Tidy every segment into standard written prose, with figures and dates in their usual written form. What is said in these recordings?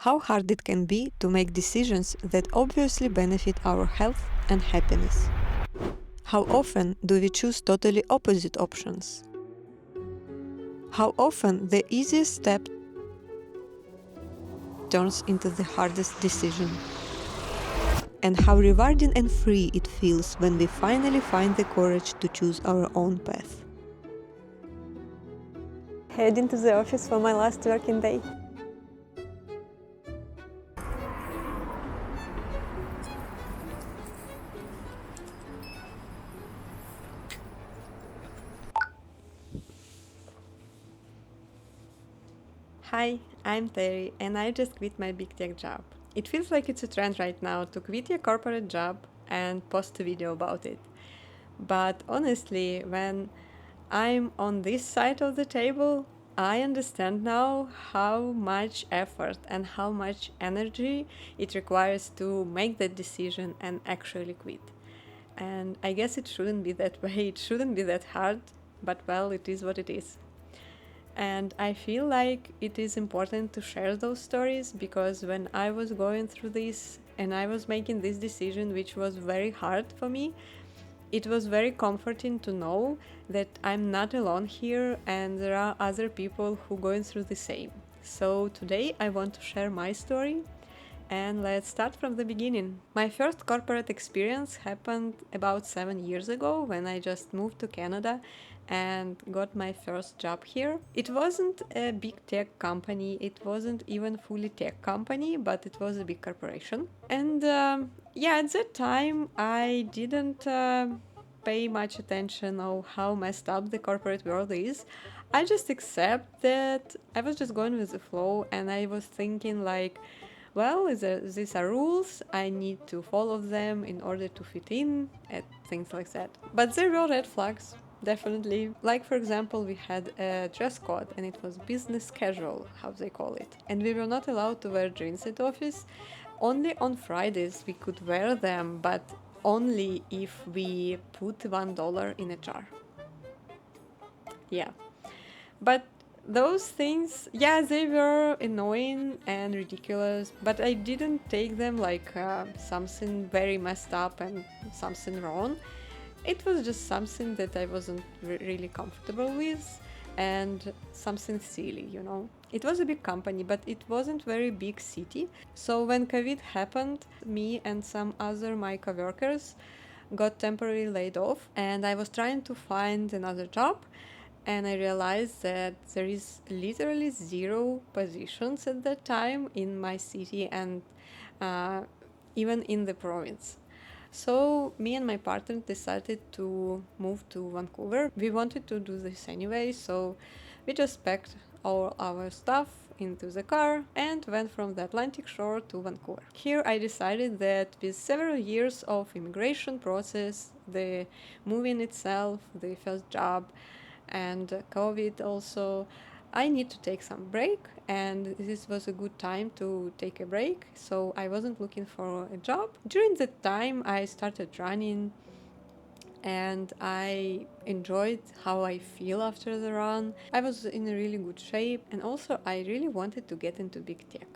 How hard it can be to make decisions that obviously benefit our health and happiness. How often do we choose totally opposite options? How often the easiest step turns into the hardest decision? And how rewarding and free it feels when we finally find the courage to choose our own path. Heading to the office for my last working day. Hi, I'm Tery and I just quit my big tech job. It feels like it's a trend right now to quit your corporate job and post a video about it. But honestly, when I'm on this side of the table, I understand now how much effort and how much energy it requires to make that decision and actually quit. And I guess it shouldn't be that way, it shouldn't be that hard, but well, it is what it is. And I feel like it is important to share those stories because when I was going through this and I was making this decision, which was very hard for me, it was very comforting to know that I'm not alone here and there are other people who are going through the same. So today I want to share my story and let's start from the beginning. My first corporate experience happened about 7 years ago when I just moved to Canada and got my first job here. It wasn't a big tech company, it wasn't even fully tech company, but it was a big corporation. And at that time I didn't pay much attention on how messed up the corporate world is. I just accept that I was just going with the flow and I was thinking like, well, these are rules, I need to follow them in order to fit in, and things like that. But there were red flags, definitely. Like, for example, we had a dress code and it was business casual, how they call it. And we were not allowed to wear jeans at office. Only on Fridays we could wear them, but only if we put $1 in a jar. Yeah. But those things, yeah, they were annoying and ridiculous, but I didn't take them like something very messed up and something wrong. It was just something that I wasn't really comfortable with and something silly. It was a big company, but it wasn't very big city. So when COVID happened, me and some other my coworkers got temporarily laid off and I was trying to find another job and I realized that there is literally zero positions at that time in my city and uh, even in the province. So me and my partner decided to move to Vancouver. We wanted to do this anyway, so we just packed all our stuff into the car and went from the Atlantic shore to Vancouver. Here I decided that with several years of immigration process, the moving itself, the first job, and COVID also, I need to take some break and this was a good time to take a break. So I wasn't looking for a job. During that time I started running and I enjoyed how I feel after the run. I was in a really good shape and also I really wanted to get into big tech.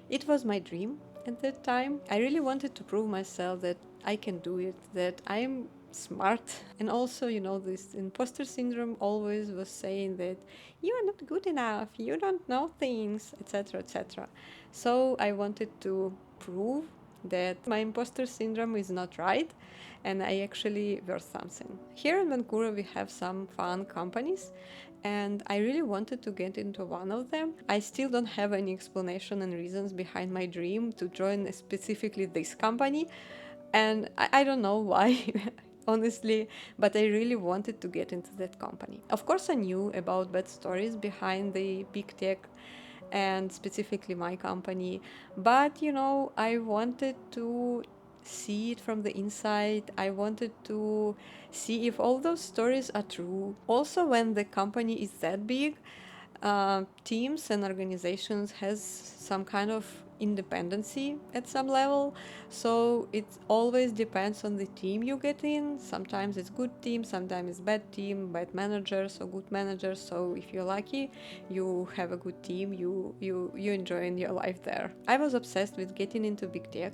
It was my dream at that time. I really wanted to prove myself that I can do it, that I'm smart. And also, this imposter syndrome always was saying that you are not good enough, you don't know things, etc., etc. So I wanted to prove that my imposter syndrome is not right and I actually worth something. Here in Vancouver, we have some fun companies and I really wanted to get into one of them. I still don't have any explanation and reasons behind my dream to join specifically this company, and I don't know why. Honestly, but I really wanted to get into that company. Of course, I knew about bad stories behind the big tech and specifically my company, but I wanted to see it from the inside. I wanted to see if all those stories are true. Also, when the company is that big, teams and organizations has some kind of independency at some level, so it always depends on the team you get in. Sometimes it's good team, sometimes it's bad team, bad managers or good managers. So if you're lucky, you have a good team, you enjoy in your life there. I was obsessed with getting into big tech,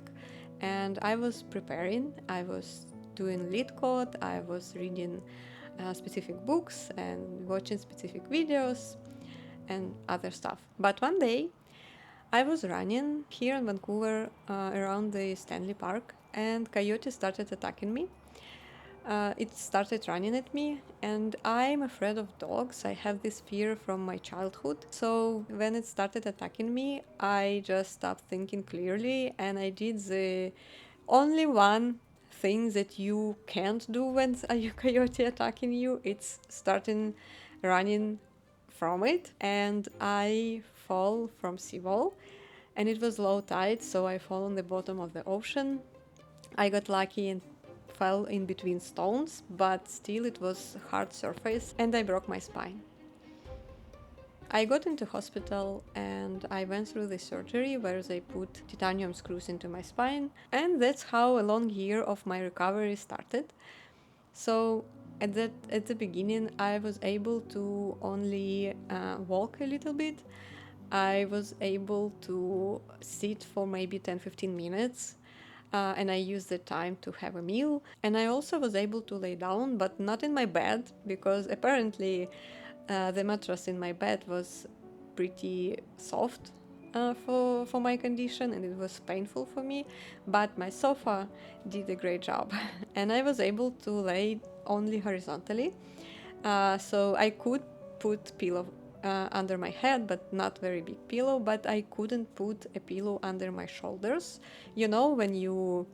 and I was preparing. I was doing lead code, I was reading specific books and watching specific videos and other stuff. But one day I was running here in Vancouver around the Stanley Park, and coyote started attacking me. It started running at me, and I'm afraid of dogs. I have this fear from my childhood. So when it started attacking me, I just stopped thinking clearly, and I did the only one thing that you can't do when a coyote attacking you. It's starting running from it, and I fall from seawall, and it was low tide, so I fall on the bottom of the ocean. I got lucky and fell in between stones, but still it was hard surface, and I broke my spine. I got into hospital and I went through the surgery where they put titanium screws into my spine, and that's how a long year of my recovery started. So at the beginning I was able to only walk a little bit. I was able to sit for maybe 10-15 minutes, and I used the time to have a meal. And I also was able to lay down, but not in my bed, because apparently the mattress in my bed was pretty soft for my condition, and it was painful for me. But my sofa did a great job, and I was able to lay only horizontally. So I could put pillow under my head, but not very big pillow. But I couldn't put a pillow under my shoulders. You know, when you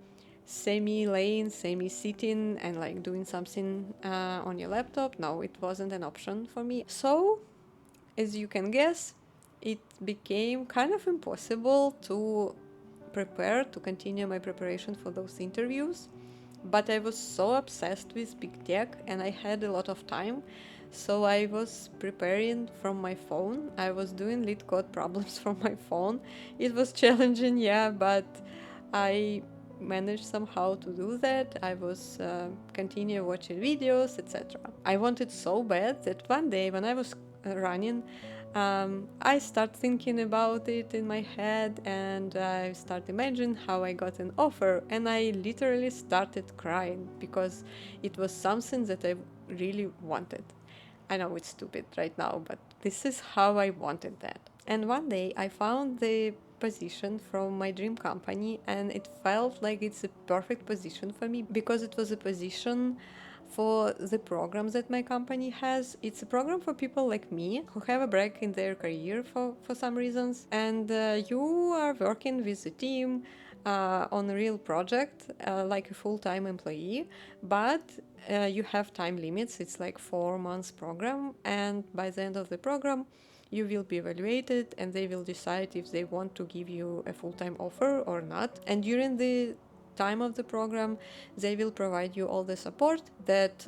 semi-laying, semi-sitting, and like doing something on your laptop. No, it wasn't an option for me. So, as you can guess, it became kind of impossible to prepare, to continue my preparation for those interviews. But I was so obsessed with big tech and I had a lot of time. So I was preparing from my phone. I was doing lead code problems from my phone. It was challenging, yeah, but I managed somehow to do that. I was continue watching videos, etc. I wanted so bad that one day when I was running, I start thinking about it in my head, and I start imagining how I got an offer, and I literally started crying because it was something that I really wanted. I know it's stupid right now, but this is how I wanted that. And one day I found the position from my dream company, and it felt like it's a perfect position for me because it was a position for the programs that my company has. It's a program for people like me who have a break in their career for some reasons, and you are working with a team on a real project like a full-time employee, but you have time limits. It's like 4 months program, and by the end of the program you will be evaluated and they will decide if they want to give you a full-time offer or not. And during the time of the program they will provide you all the support that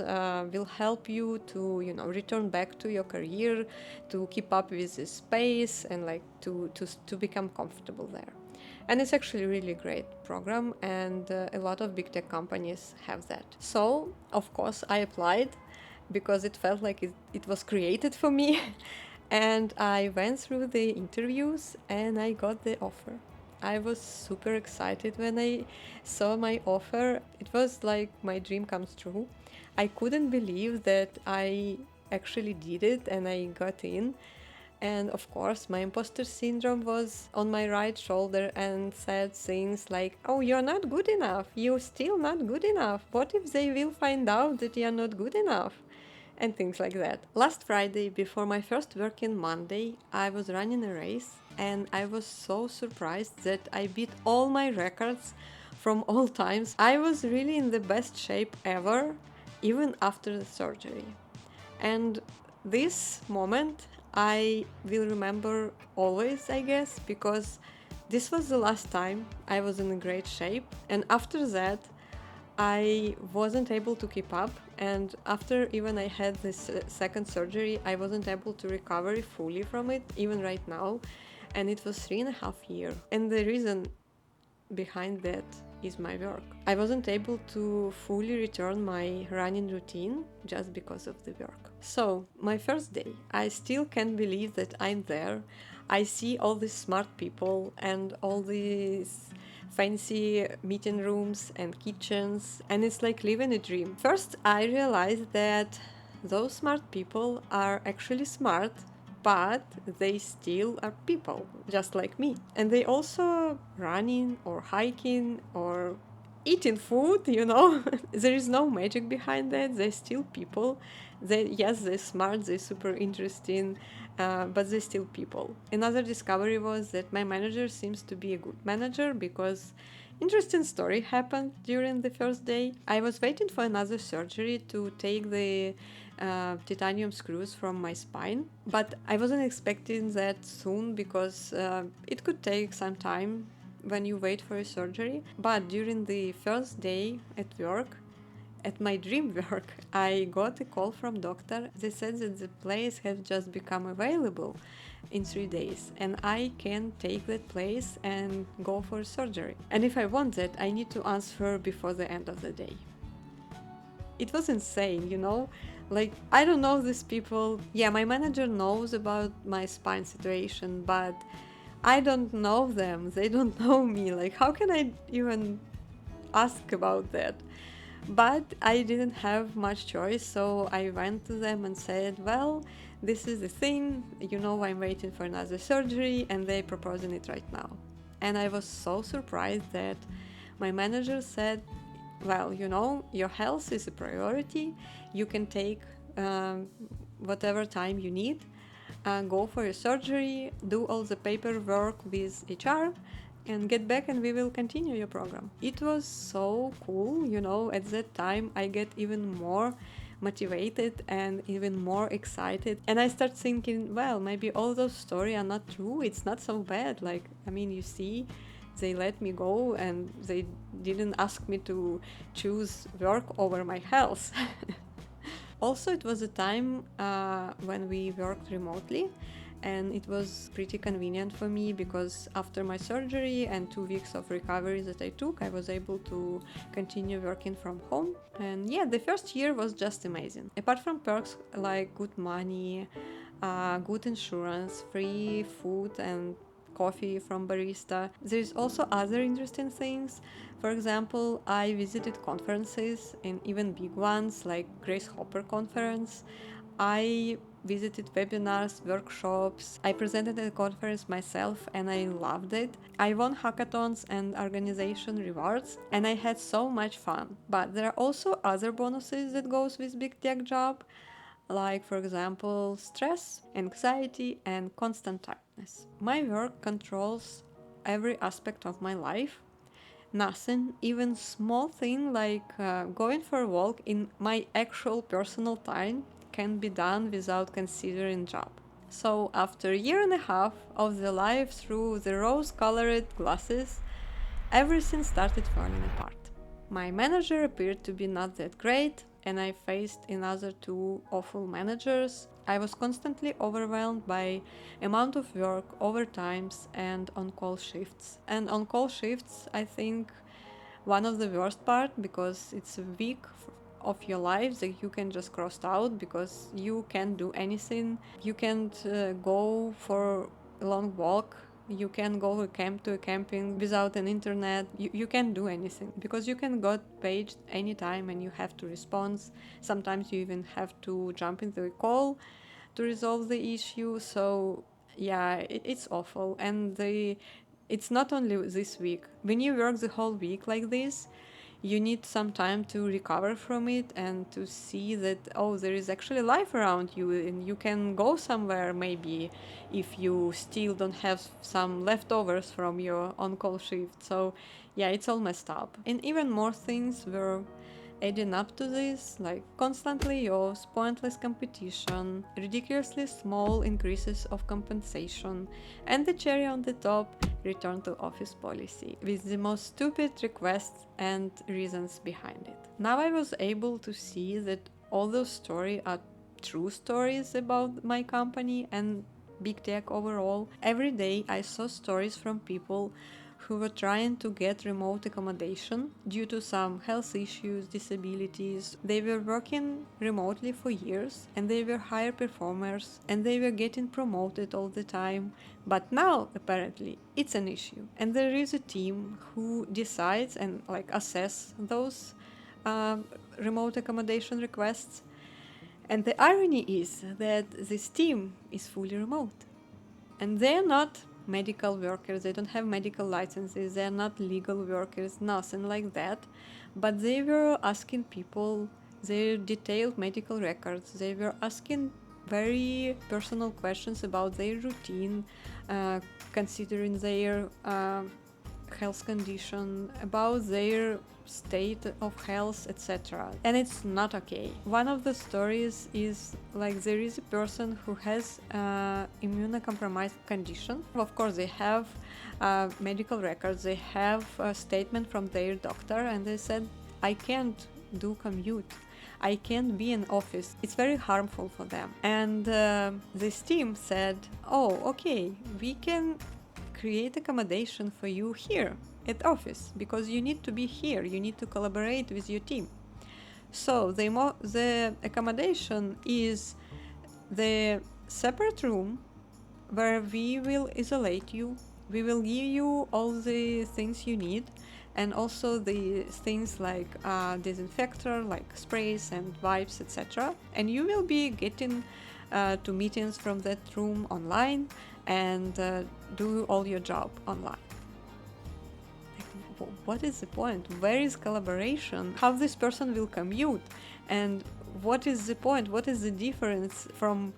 will help you to return back to your career, to keep up with the space, and like to become comfortable there. And it's actually a really great program, and a lot of big tech companies have that. So of course I applied because it felt like it was created for me. And I went through the interviews and I got the offer. I was super excited when I saw my offer. It was like my dream comes true. I couldn't believe that I actually did it and I got in. And of course, my imposter syndrome was on my right shoulder and said things like, "Oh, you're not good enough. You're still not good enough. What if they will find out that you're not good enough?" And things like that. Last Friday, before my first working Monday, I was running a race and I was so surprised that I beat all my records from all times. I was really in the best shape ever, even after the surgery. And this moment I will remember always, I guess, because this was the last time I was in a great shape. And after that, I wasn't able to keep up, and after even I had this second surgery, I wasn't able to recover fully from it, even right now, and it was 3.5 years. And the reason behind that is my work. I wasn't able to fully return my running routine just because of the work. So, my first day, I still can't believe that I'm there. I see all these smart people and all these fancy meeting rooms and kitchens, and it's like living a dream. First, I realized that those smart people are actually smart, but they still are people, just like me. And they also running or hiking or eating food, you know. There is no magic behind that. They're still people. Yes, they're smart, they're super interesting, but they're still people. Another discovery was that my manager seems to be a good manager because interesting story happened during the first day. I was waiting for another surgery to take the titanium screws from my spine, but I wasn't expecting that soon because it could take some time when you wait for a surgery. But during the first day at work, at my dream work, I got a call from doctor. They said that the place has just become available in 3 days, and I can take that place and go for surgery. And if I want that, I need to answer before the end of the day. It was insane, you know? Like, I don't know these people. Yeah, my manager knows about my spine situation, but I don't know them. They don't know me. Like, how can I even ask about that? But I didn't have much choice, so I went to them and said, well, this is the thing, you know, I'm waiting for another surgery and they're proposing it right now. And I was so surprised that my manager said, well, you know, your health is a priority. You can take whatever time you need, go for your surgery, do all the paperwork with HR, and get back and we will continue your program. It was so cool, you know, at that time I get even more motivated and even more excited. And I start thinking, well, maybe all those stories are not true. It's not so bad. Like, I mean, you see, they let me go and they didn't ask me to choose work over my health. Also, it was a time when we worked remotely, and it was pretty convenient for me because after my surgery and 2 weeks of recovery that I took, I was able to continue working from home. And yeah, the first year was just amazing. Apart from perks like good money, good insurance, free food, and coffee from barista, there's also other interesting things. For example, I visited conferences, and even big ones like Grace Hopper conference. I visited webinars, workshops. I presented at a conference myself and I loved it. I won hackathons and organization rewards and I had so much fun. But there are also other bonuses that goes with big tech job, like for example, stress, anxiety, and constant tiredness. My work controls every aspect of my life. Nothing, even small thing like going for a walk in my actual personal time can be done without considering job. So after a year and a half of the life through the rose-colored glasses, everything started falling apart. My manager appeared to be not that great, and I faced another two awful managers. I was constantly overwhelmed by amount of work, overtimes, and on-call shifts. And on-call shifts, I think, one of the worst part because it's a week of your life that you can just cross out because you can't do anything. You can't go for a long walk. You can go to a camping without an internet. You can't do anything because you can get paged anytime and you have to respond. Sometimes you even have to jump into a call to resolve the issue. So yeah, it's awful. And it's not only this week. When you work the whole week like this, you need some time to recover from it and to see that, oh, there is actually life around you and you can go somewhere maybe if you still don't have some leftovers from your on-call shift. So yeah, it's all messed up. And even more things were adding up to this, like constant layoffs, pointless competition, ridiculously small increases of compensation, and the cherry on the top, return to office policy, with the most stupid requests and reasons behind it. Now I was able to see that all those stories are true stories about my company and big tech overall. Every day I saw stories from people who were trying to get remote accommodation due to some health issues, disabilities. They were working remotely for years and they were higher performers and they were getting promoted all the time. But now, apparently, it's an issue. And there is a team who decides and assess those remote accommodation requests. And the irony is that this team is fully remote. And they're not medical workers, they don't have medical licenses, they're not legal workers, nothing like that. But they were asking people their detailed medical records, they were asking very personal questions about their routine, considering their health condition, about their state of health, etc. And it's not okay. One of the stories is there is a person who has immunocompromised condition. Of course, they have medical records, they have a statement from their doctor, and they said, I can't do commute. I can't be in office. It's very harmful for them. And this team said, oh, okay, we can create accommodation for you here at office because you need to be here, you need to collaborate with your team. So the accommodation is the separate room where we will isolate you, we will give you all the things you need, and also the things like disinfector, like sprays and wipes, etc. And you will be getting to meetings from that room online and do all your job online. What is the point? Where is collaboration? How this person will commute? And what is the point? What is the difference from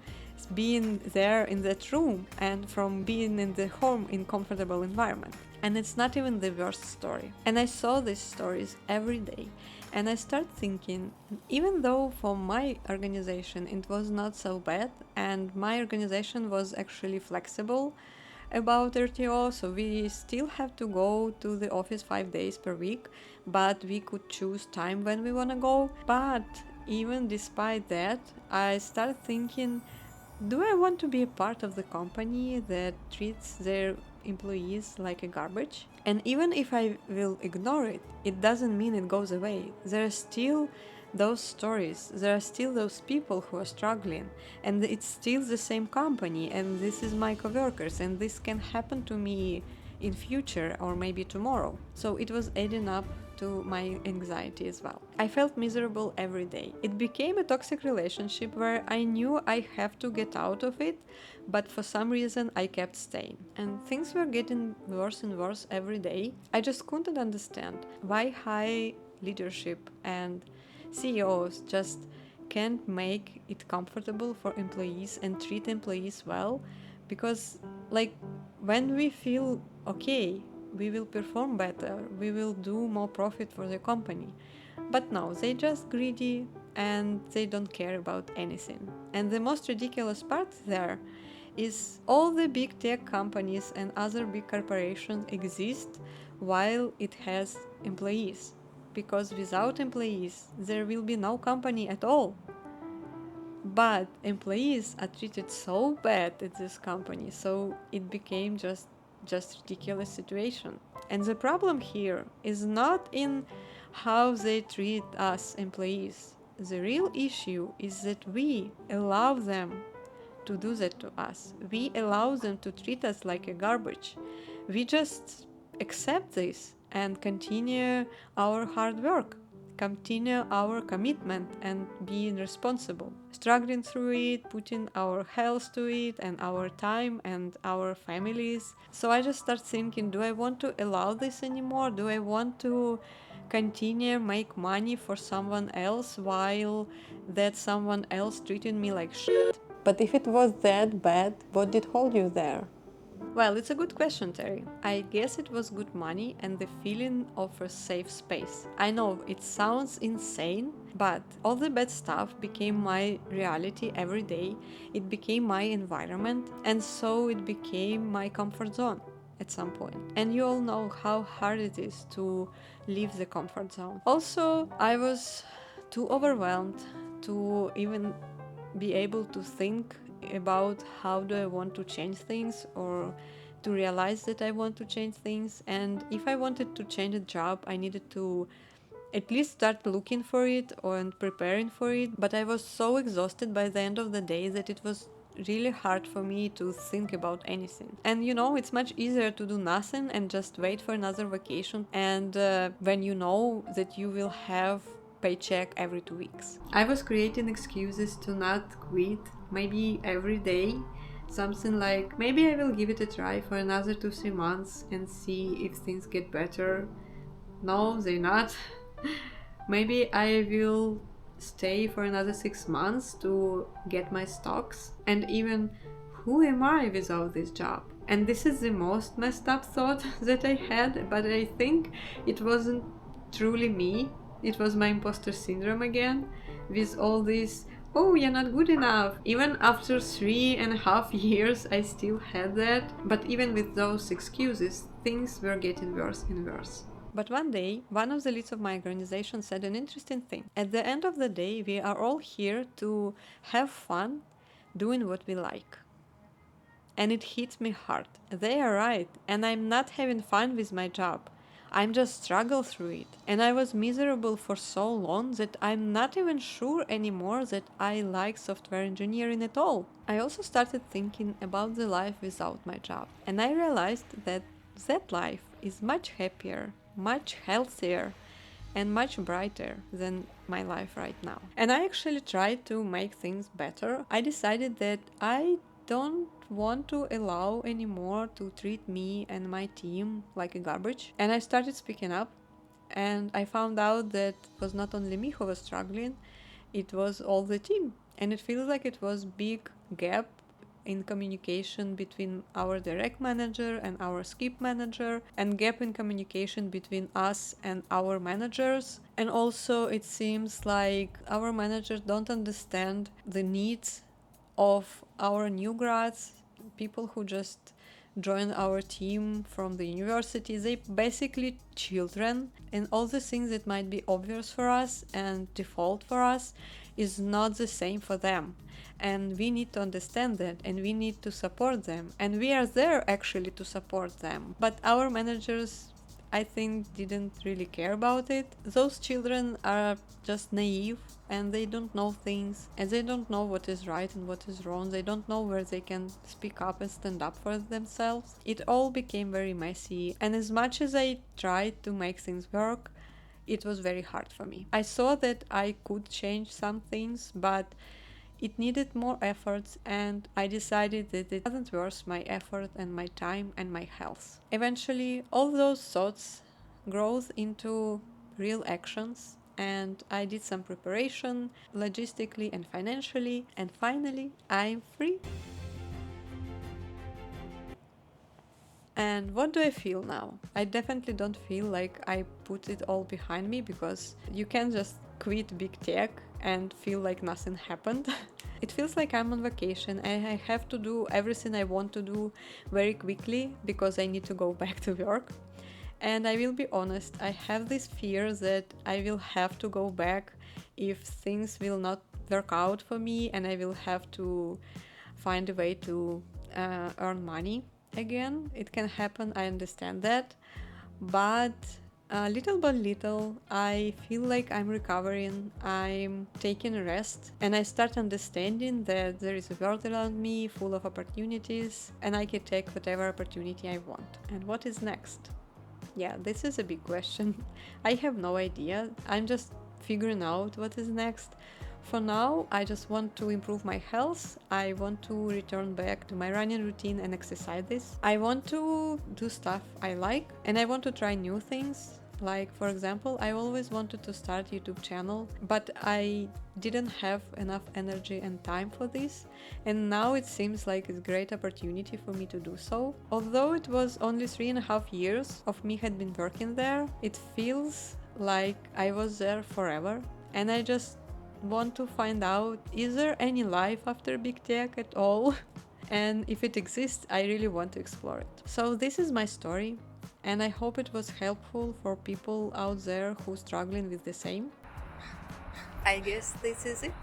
being there in that room and from being in the home in comfortable environment? And it's not even the worst story. And I saw these stories every day. And I start thinking, even though for my organization it was not so bad, and my organization was actually flexible about RTO, so we still have to go to the office 5 days per week, but we could choose time when we want to go. But even despite that, I started thinking, do I want to be a part of the company that treats their employees like a garbage? And even if I will ignore it, it doesn't mean it goes away. There are still those stories, there are still those people who are struggling, and it's still the same company, and this is my coworkers, and this can happen to me in future or maybe tomorrow. So it was adding up to my anxiety as well. I felt miserable every day. It became a toxic relationship where I knew I have to get out of it, but for some reason I kept staying. And things were getting worse and worse every day. I just couldn't understand why high leadership and CEOs just can't make it comfortable for employees and treat employees well, because when we feel okay, we will perform better, we will do more profit for the company. But no, they just greedy and they don't care about anything. And the most ridiculous part there is all the big tech companies and other big corporations exist while it has employees. Because without employees, there will be no company at all. But employees are treated so bad at this company, so it became just ridiculous situation. And the problem here is not in how they treat us employees. The real issue is that we allow them to do that to us. We allow them to treat us like a garbage. We just accept this and continue our hard work, continue our commitment and being responsible, struggling through it, putting our health to it and our time and our families. So I just start thinking, do I want to allow this anymore? Do I want to continue make money for someone else while that someone else treating me like shit? But if it was that bad, what did hold you there? Well, it's a good question, Terry. I guess it was good money and the feeling of a safe space. I know it sounds insane, but all the bad stuff became my reality every day. It became my environment, and so it became my comfort zone at some point. And you all know how hard it is to leave the comfort zone. Also, I was too overwhelmed to even be able to think about how do I want to change things, or to realize that I want to change things. And if I wanted to change a job, I needed to at least start looking for it and preparing for it. But I was so exhausted by the end of the day that it was really hard for me to think about anything. And it's much easier to do nothing and just wait for another vacation, and when you know that you will have paycheck every 2 weeks. I was creating excuses to not quit, maybe every day. Something like, maybe I will give it a try for another 2-3 months and see if things get better. No, they're not. Maybe I will stay for another 6 months to get my stocks. And even, who am I without this job? And this is the most messed up thought that I had, but I think it wasn't truly me. It was my imposter syndrome again, with all this, oh, you're not good enough. Even after 3.5 years, I still had that. But even with those excuses, things were getting worse and worse. But one day, one of the leads of my organization said an interesting thing. At the end of the day, we are all here to have fun doing what we like. And it hit me hard. They are right, and I'm not having fun with my job. I'm just struggle through it. And I was miserable for so long that I'm not even sure anymore that I like software engineering at all. I also started thinking about the life without my job. And I realized that life is much happier, much healthier, and much brighter than my life right now. And I actually tried to make things better. I decided that I don't want to allow anymore to treat me and my team like a garbage. And I started speaking up, and I found out that it was not only me who was struggling, it was all the team. And it feels like it was big gap in communication between our direct manager and our skip manager, and gap in communication between us and our managers. And also it seems like our managers don't understand the needs of our new grads, people who just join our team from the university. They basically children, and all the things that might be obvious for us and default for us is not the same for them. And we need to understand that, and we need to support them, and we are there actually to support them. But our managers, I think, didn't really care about it. Those children are just naive, and they don't know things, and they don't know what is right and what is wrong. They don't know where they can speak up and stand up for themselves. It all became very messy, and as much as I tried to make things work, it was very hard for me. I saw that I could change some things, but it needed more efforts, and I decided that it wasn't worth my effort and my time and my health. Eventually, all those thoughts grew into real actions, and I did some preparation, logistically and financially, and finally, I'm free. And what do I feel now? I definitely don't feel like I put it all behind me, because you can't just quit big tech and feel like nothing happened. It feels like I'm on vacation and I have to do everything I want to do very quickly because I need to go back to work. And I will be honest, I have this fear that I will have to go back if things will not work out for me, and I will have to find a way to earn money again. It can happen, I understand that, but little by little I feel like I'm recovering, I'm taking a rest, and I start understanding that there is a world around me full of opportunities, and I can take whatever opportunity I want. And what is next? Yeah, this is a big question. I have no idea. I'm just figuring out what is next. For now, I just want to improve my health. I want to return back to my running routine and exercise this. I want to do stuff I like, and I want to try new things. Like, for example, I always wanted to start YouTube channel, but I didn't have enough energy and time for this, and now it seems like it's a great opportunity for me to do so. Although it was only 3.5 years of me had been working there, it feels like I was there forever, and I just want to find out, is there any life after big tech at all? And if it exists, I really want to explore it. So this is my story, and I hope it was helpful for people out there who are struggling with the same. I guess this is it.